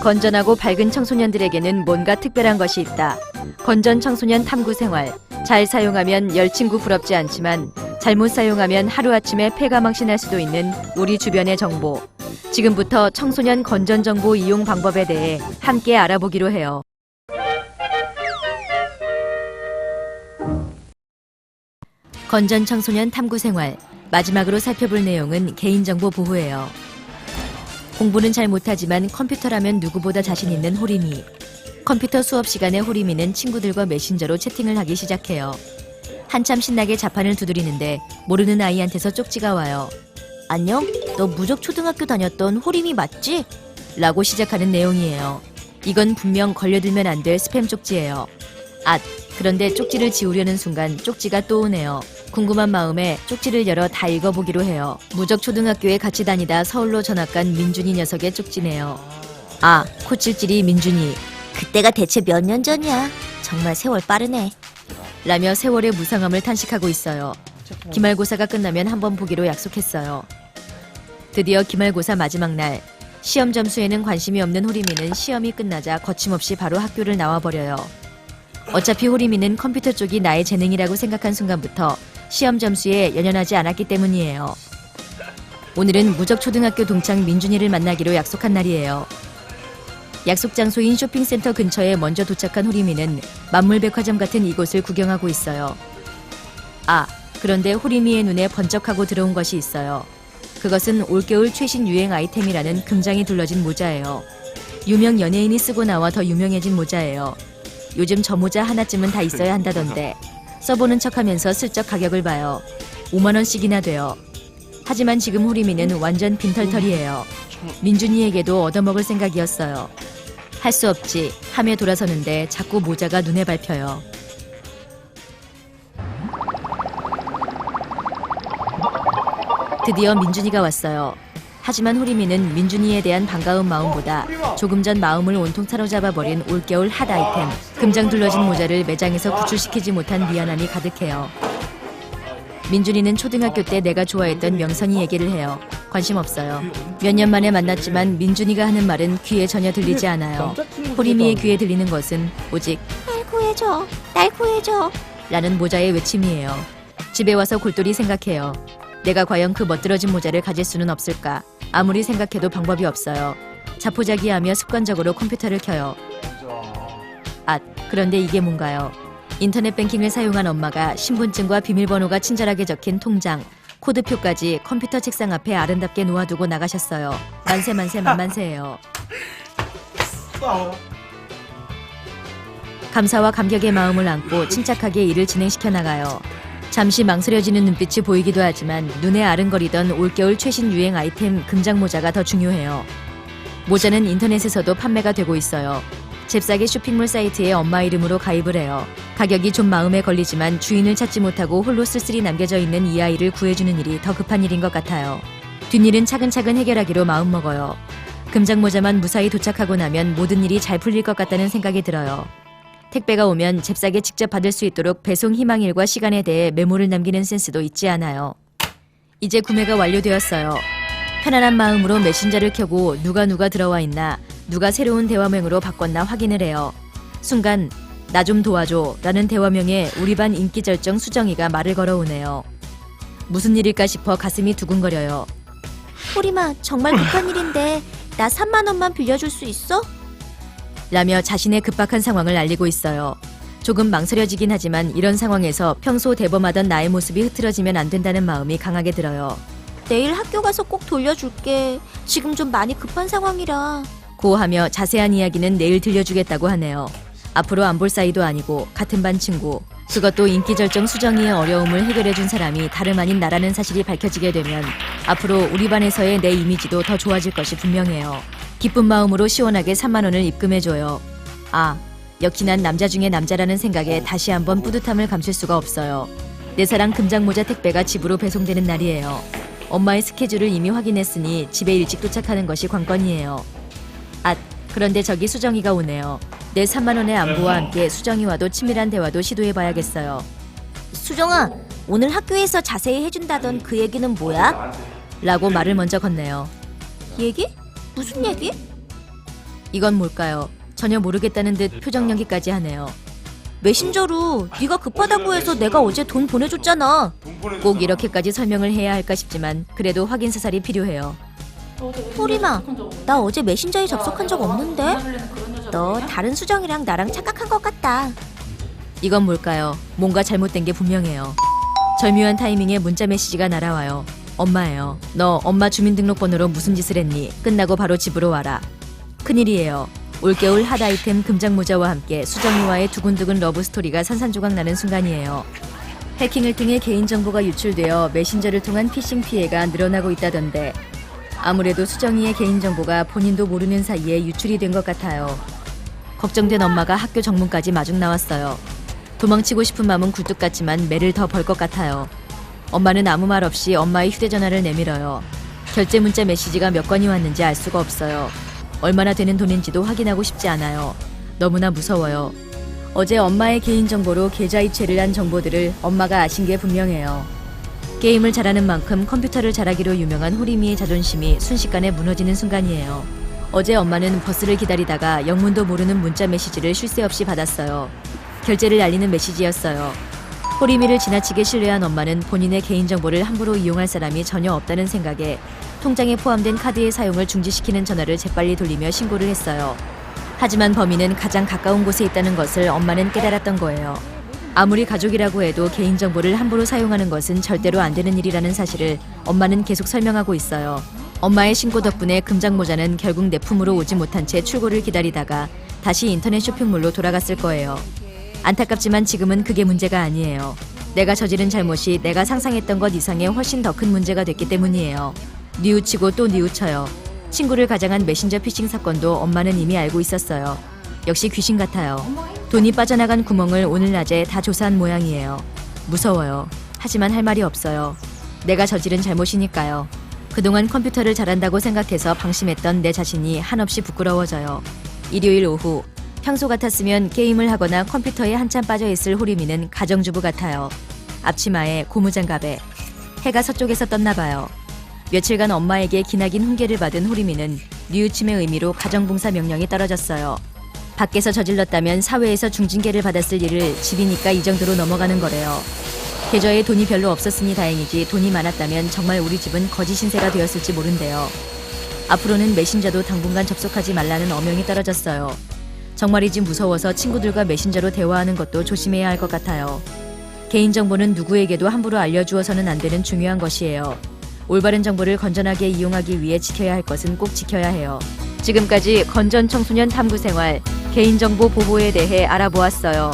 건전하고 밝은 청소년들에게는 뭔가 특별한 것이 있다. 건전 청소년 탐구 생활. 잘 사용하면 열친구 부럽지 않지만 잘못 사용하면 하루아침에 폐가 망신할 수도 있는 우리 주변의 정보. 지금부터 청소년 건전 정보 이용 방법에 대해 함께 알아보기로 해요. 건전 청소년 탐구 생활. 마지막으로 살펴볼 내용은 개인정보 보호예요. 공부는 잘 못하지만 컴퓨터라면 누구보다 자신 있는 호림이. 컴퓨터 수업 시간에 호림이는 친구들과 메신저로 채팅을 하기 시작해요. 한참 신나게 자판을 두드리는데 모르는 아이한테서 쪽지가 와요. 안녕? 너 무적초등학교 다녔던 호림이 맞지? 라고 시작하는 내용이에요. 이건 분명 걸려들면 안 될 스팸 쪽지예요. 그런데 쪽지를 지우려는 순간 쪽지가 또 오네요. 궁금한 마음에 쪽지를 열어 다 읽어보기로 해요. 무적초등학교에 같이 다니다 서울로 전학 간 민준이 녀석의 쪽지네요. 코찔찔이 민준이. 그때가 대체 몇 년 전이야. 정말 세월 빠르네. 라며 세월의 무상함을 탄식하고 있어요. 기말고사가 끝나면 한번 보기로 약속했어요. 드디어 기말고사 마지막 날. 시험 점수에는 관심이 없는 호림이는 시험이 끝나자 거침없이 바로 학교를 나와버려요. 어차피 호림이는 컴퓨터 쪽이 나의 재능이라고 생각한 순간부터 시험 점수에 연연하지 않았기 때문이에요. 오늘은 무적초등학교 동창 민준이를 만나기로 약속한 날이에요. 약속 장소인 쇼핑센터 근처에 먼저 도착한 호림이는 만물백화점 같은 이곳을 구경하고 있어요. 그런데 호림이의 눈에 번쩍하고 들어온 것이 있어요. 그것은 올겨울 최신 유행 아이템이라는 금장이 둘러진 모자예요. 유명 연예인이 쓰고 나와 더 유명해진 모자예요. 요즘 저 모자 하나쯤은 다 있어야 한다던데 써보는 척하면서 슬쩍 가격을 봐요. 5만 원씩이나 돼요. 하지만 지금 호림이는 완전 빈털털이에요. 민준이에게도 얻어먹을 생각이었어요. 할 수 없지 하며 돌아서는데 자꾸 모자가 눈에 밟혀요. 드디어 민준이가 왔어요. 하지만 호림이는 민준이에 대한 반가운 마음보다 조금 전 마음을 온통 사로잡아버린 올겨울 핫 아이템 금장 둘러진 모자를 매장에서 구출시키지 못한 미안함이 가득해요. 민준이는 초등학교 때 내가 좋아했던 명선이 얘기를 해요. 관심 없어요. 몇 년 만에 만났지만 민준이가 하는 말은 귀에 전혀 들리지 않아요. 호림이의 귀에 들리는 것은 오직 날 구해줘. 날 구해줘. 라는 모자의 외침이에요. 집에 와서 골똘히 생각해요. 내가 과연 그 멋들어진 모자를 가질 수는 없을까? 아무리 생각해도 방법이 없어요. 자포자기하며 습관적으로 컴퓨터를 켜요. 그런데 이게 뭔가요? 인터넷 뱅킹을 사용한 엄마가 신분증과 비밀번호가 친절하게 적힌 통장, 코드표까지 컴퓨터 책상 앞에 아름답게 놓아두고 나가셨어요. 만세 만세 만만세예요. 감사와 감격의 마음을 안고 침착하게 일을 진행시켜 나가요. 잠시 망설여지는 눈빛이 보이기도 하지만 눈에 아른거리던 올겨울 최신 유행 아이템 금장 모자가 더 중요해요. 모자는 인터넷에서도 판매가 되고 있어요. 잽싸게 쇼핑몰 사이트에 엄마 이름으로 가입을 해요. 가격이 좀 마음에 걸리지만 주인을 찾지 못하고 홀로 쓸쓸히 남겨져 있는 이 아이를 구해주는 일이 더 급한 일인 것 같아요. 뒷일은 차근차근 해결하기로 마음먹어요. 금장 모자만 무사히 도착하고 나면 모든 일이 잘 풀릴 것 같다는 생각이 들어요. 택배가 오면 잽싸게 직접 받을 수 있도록 배송 희망일과 시간에 대해 메모를 남기는 센스도 잊지 않아요. 이제 구매가 완료되었어요. 편안한 마음으로 메신저를 켜고 누가 들어와 있나, 누가 새로운 대화명으로 바꿨나 확인을 해요. 순간 나 좀 도와줘 라는 대화명에 우리 반 인기 절정 수정이가 말을 걸어오네요. 무슨 일일까 싶어 가슴이 두근거려요. 호림아, 정말 급한 일인데 나 3만 원만 빌려줄 수 있어? 라며 자신의 급박한 상황을 알리고 있어요. 조금 망설여지긴 하지만 이런 상황에서 평소 대범하던 나의 모습이 흐트러지면 안 된다는 마음이 강하게 들어요. 내일 학교 가서 꼭 돌려줄게. 지금 좀 많이 급한 상황이라. 고하며 자세한 이야기는 내일 들려주겠다고 하네요. 앞으로 안 볼 사이도 아니고 같은 반 친구, 그것도 인기 절정 수정이의 어려움을 해결해준 사람이 다름 아닌 나라는 사실이 밝혀지게 되면 앞으로 우리 반에서의 내 이미지도 더 좋아질 것이 분명해요. 기쁜 마음으로 시원하게 3만 원을 입금해줘요. 역시 난 남자 중에 남자라는 생각에 다시 한번 뿌듯함을 감출 수가 없어요. 내 사랑 금장모자 택배가 집으로 배송되는 날이에요. 엄마의 스케줄을 이미 확인했으니 집에 일찍 도착하는 것이 관건이에요. 그런데 저기 수정이가 오네요. 내 3만 원의 안부와 함께 수정이와도 친밀한 대화도 시도해봐야겠어요. 수정아, 오늘 학교에서 자세히 해준다던 그 얘기는 뭐야? 라고 말을 먼저 건네요. 얘기? 무슨 얘기? 이건 뭘까요? 전혀 모르겠다는 듯 표정 연기까지 하네요. 메신저로 네가 급하다고 해서 내가 어제 돈 보내줬잖아. 꼭 이렇게까지 설명을 해야 할까 싶지만 그래도 확인 사살이 필요해요. 호림아, 나 어제 메신저에 접속한 적 없는데? 너 다른 수정이랑 나랑 착각한 것 같다. 이건 뭘까요? 뭔가 잘못된 게 분명해요. 절묘한 타이밍에 문자 메시지가 날아와요. 엄마예요. 너 엄마 주민등록번호로 무슨 짓을 했니? 끝나고 바로 집으로 와라. 큰일이에요. 올겨울 핫 아이템 금장모자와 함께 수정이와의 두근두근 러브스토리가 산산조각 나는 순간이에요. 해킹을 통해 개인정보가 유출되어 메신저를 통한 피싱 피해가 늘어나고 있다던데 아무래도 수정이의 개인정보가 본인도 모르는 사이에 유출이 된 것 같아요. 걱정된 엄마가 학교 정문까지 마중 나왔어요. 도망치고 싶은 마음은 굴뚝 같지만 매를 더 벌 것 같아요. 엄마는 아무 말 없이 엄마의 휴대전화를 내밀어요. 결제 문자 메시지가 몇 건이 왔는지 알 수가 없어요. 얼마나 되는 돈인지도 확인하고 싶지 않아요. 너무나 무서워요. 어제 엄마의 개인정보로 계좌 이체를 한 정보들을 엄마가 아신 게 분명해요. 게임을 잘하는 만큼 컴퓨터를 잘하기로 유명한 호리미의 자존심이 순식간에 무너지는 순간이에요. 어제 엄마는 버스를 기다리다가 영문도 모르는 문자 메시지를 쉴 새 없이 받았어요. 결제를 알리는 메시지였어요. 호리미를 지나치게 신뢰한 엄마는 본인의 개인정보를 함부로 이용할 사람이 전혀 없다는 생각에 통장에 포함된 카드의 사용을 중지시키는 전화를 재빨리 돌리며 신고를 했어요. 하지만 범인은 가장 가까운 곳에 있다는 것을 엄마는 깨달았던 거예요. 아무리 가족이라고 해도 개인정보를 함부로 사용하는 것은 절대로 안 되는 일이라는 사실을 엄마는 계속 설명하고 있어요. 엄마의 신고 덕분에 금장모자는 결국 내 품으로 오지 못한 채 출고를 기다리다가 다시 인터넷 쇼핑몰로 돌아갔을 거예요. 안타깝지만 지금은 그게 문제가 아니에요. 내가 저지른 잘못이 내가 상상했던 것 이상의 훨씬 더 큰 문제가 됐기 때문이에요. 뉘우치고 또 뉘우쳐요. 친구를 가장한 메신저 피싱 사건도 엄마는 이미 알고 있었어요. 역시 귀신 같아요. 돈이 빠져나간 구멍을 오늘 낮에 다 조사한 모양이에요. 무서워요. 하지만 할 말이 없어요. 내가 저지른 잘못이니까요. 그동안 컴퓨터를 잘한다고 생각해서 방심했던 내 자신이 한없이 부끄러워져요. 일요일 오후 평소 같았으면 게임을 하거나 컴퓨터에 한참 빠져있을 호리미는 가정주부 같아요. 앞치마에 고무장갑에 해가 서쪽에서 떴나 봐요. 며칠간 엄마에게 기나긴 훈계를 받은 호리미는 뉘우침의 의미로 가정봉사 명령이 떨어졌어요. 밖에서 저질렀다면 사회에서 중징계를 받았을 일을 집이니까 이 정도로 넘어가는 거래요. 계좌에 돈이 별로 없었으니 다행이지 돈이 많았다면 정말 우리 집은 거지 신세가 되었을지 모른대요. 앞으로는 메신저도 당분간 접속하지 말라는 어명이 떨어졌어요. 정말이지 무서워서 친구들과 메신저로 대화하는 것도 조심해야 할 것 같아요. 개인정보는 누구에게도 함부로 알려주어서는 안 되는 중요한 것이에요. 올바른 정보를 건전하게 이용하기 위해 지켜야 할 것은 꼭 지켜야 해요. 지금까지 건전 청소년 탐구 생활, 개인정보 보호에 대해 알아보았어요.